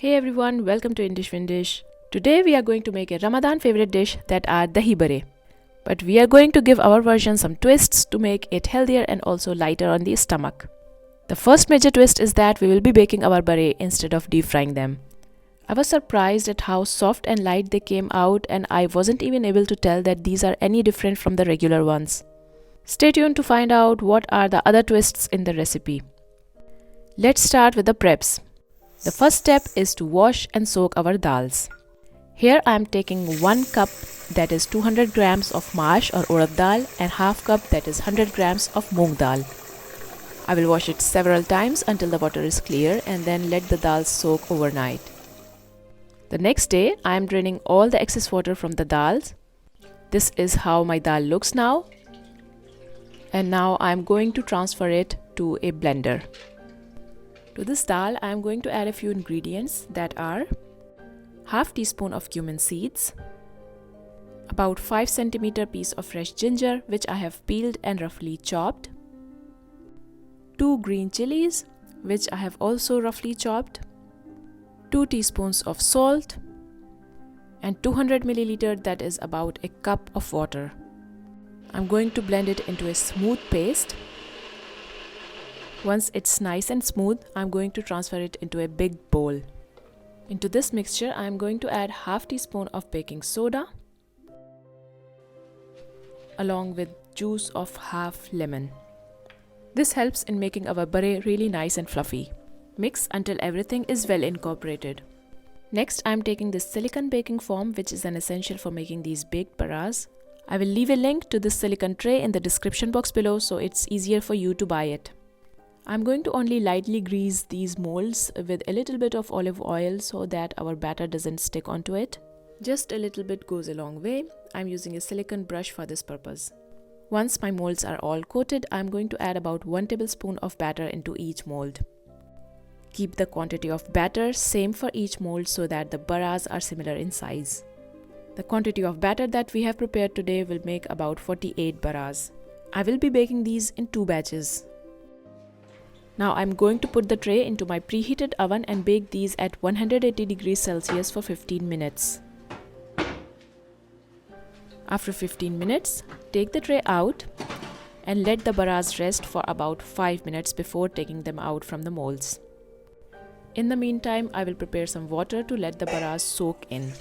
Hey everyone, welcome to indisch.windisch. Today we are going to make a Ramadan favorite dish that are Dahi Baray. But we are going to give our version some twists to make it healthier and also lighter on the stomach. The first major twist is that we will be baking our baray instead of deep frying them. I was surprised at how soft and light they came out, and I wasn't even able to tell that these are any different from the regular ones. Stay tuned to find out what are the other twists in the recipe. Let's start with the preps. The first step is to wash and soak our dals. Here I am taking 1 cup, that is 200 grams of Maash or urad dal, and half cup, that is 100 grams of Moong dal. I will wash it several times until the water is clear and then let the dal soak overnight. The next day I am draining all the excess water from the dals. This is how my dal looks now. And now I am going to transfer it to a blender. To this dal, I am going to add a few ingredients that are half teaspoon of cumin seeds, about 5 centimeter piece of fresh ginger which I have peeled and roughly chopped, 2 green chilies which I have also roughly chopped, 2 teaspoons of salt, and 200 milliliter, that is about a cup of water. I'm going to blend it into a smooth paste. Once it's nice and smooth, I'm going to transfer it into a big bowl. Into this mixture, I'm going to add half teaspoon of baking soda along with juice of half lemon. This helps in making our baray really nice and fluffy. Mix until everything is well incorporated. Next, I'm taking this silicone baking foam, which is an essential for making these baked baras. I will leave a link to this silicone tray in the description box below so it's easier for you to buy it. I'm going to only lightly grease these molds with a little bit of olive oil so that our batter doesn't stick onto it. Just a little bit goes a long way. I'm using a silicone brush for this purpose. Once my molds are all coated, I'm going to add about 1 tablespoon of batter into each mold. Keep the quantity of batter same for each mold so that the baras are similar in size. The quantity of batter that we have prepared today will make about 48 baras. I will be baking these in 2 batches. Now I'm going to put the tray into my preheated oven and bake these at 180 degrees Celsius for 15 minutes. After 15 minutes, take the tray out and let the baras rest for about 5 minutes before taking them out from the molds. In the meantime, I will prepare some water to let the baras soak in.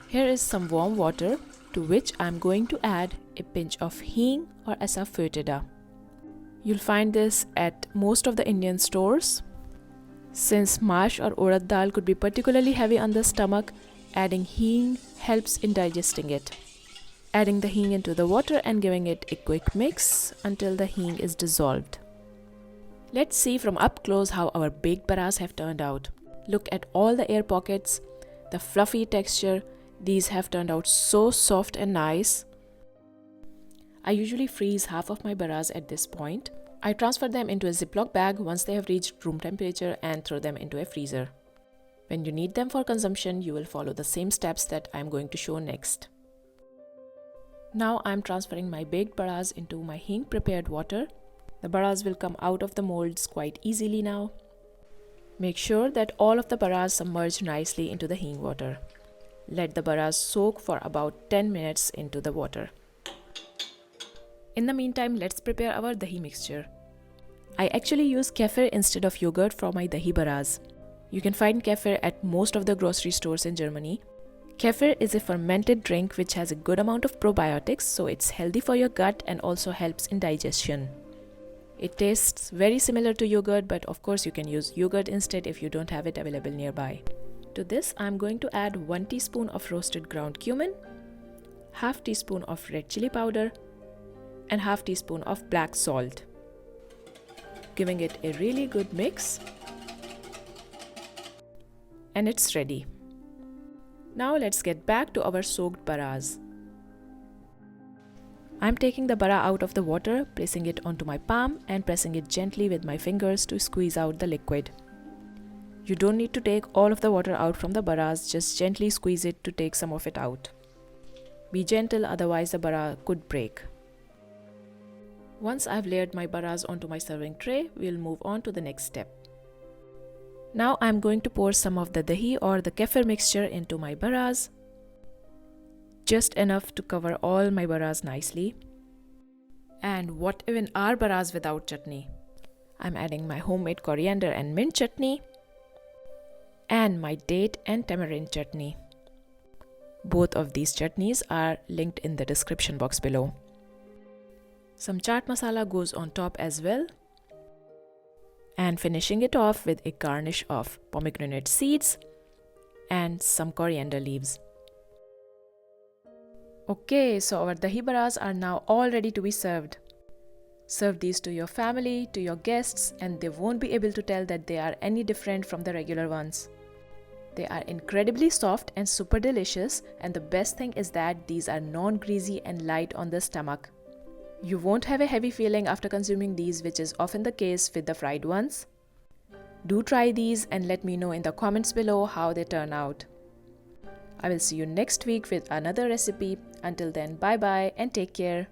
Here is some warm water to which I am going to add a pinch of hing or asafoetida. You'll find this at most of the Indian stores. Since Maash or urad dal could be particularly heavy on the stomach, adding hing helps in digesting it. Adding the hing into the water and giving it a quick mix until the hing is dissolved. Let's see from up close how our baked baras have turned out. Look at all the air pockets, the fluffy texture. These have turned out so soft and nice. I usually freeze half of my baras at this point. I transfer them into a Ziploc bag once they have reached room temperature and throw them into a freezer. When you need them for consumption, you will follow the same steps that I am going to show next. Now I am transferring my baked baras into my hing prepared water. The baras will come out of the molds quite easily now. Make sure that all of the baras submerge nicely into the hing water. Let the baras soak for about 10 minutes into the water. In the meantime, let's prepare our dahi mixture. I actually use kefir instead of yogurt for my dahi baras. You can find kefir at most of the grocery stores in Germany. Kefir is a fermented drink which has a good amount of probiotics, so it's healthy for your gut and also helps in digestion. It tastes very similar to yogurt, but of course you can use yogurt instead if you don't have it available nearby. To this, I'm going to add 1 teaspoon of roasted ground cumin, half teaspoon of red chili powder, and half teaspoon of black salt. Giving it a really good mix. And it's ready. Now let's get back to our soaked baras. I'm taking the bara out of the water, placing it onto my palm and pressing it gently with my fingers to squeeze out the liquid. You don't need to take all of the water out from the baras, just gently squeeze it to take some of it out. Be gentle, otherwise the bara could break. Once I've layered my baras onto my serving tray, we'll move on to the next step. Now I'm going to pour some of the dahi or the kefir mixture into my baras. Just enough to cover all my baras nicely. And what even are baras without chutney? I'm adding my homemade coriander and mint chutney and my date and tamarind chutney. Both of these chutneys are linked in the description box below. Some chaat masala goes on top as well. And finishing it off with a garnish of pomegranate seeds and some coriander leaves. Okay, so our dahi baras are now all ready to be served. Serve these to your family, to your guests, and they won't be able to tell that they are any different from the regular ones. They are incredibly soft and super delicious, and the best thing is that these are non-greasy and light on the stomach. You won't have a heavy feeling after consuming these, which is often the case with the fried ones. Do try these and let me know in the comments below how they turn out. I will see you next week with another recipe. Until then, bye bye and take care.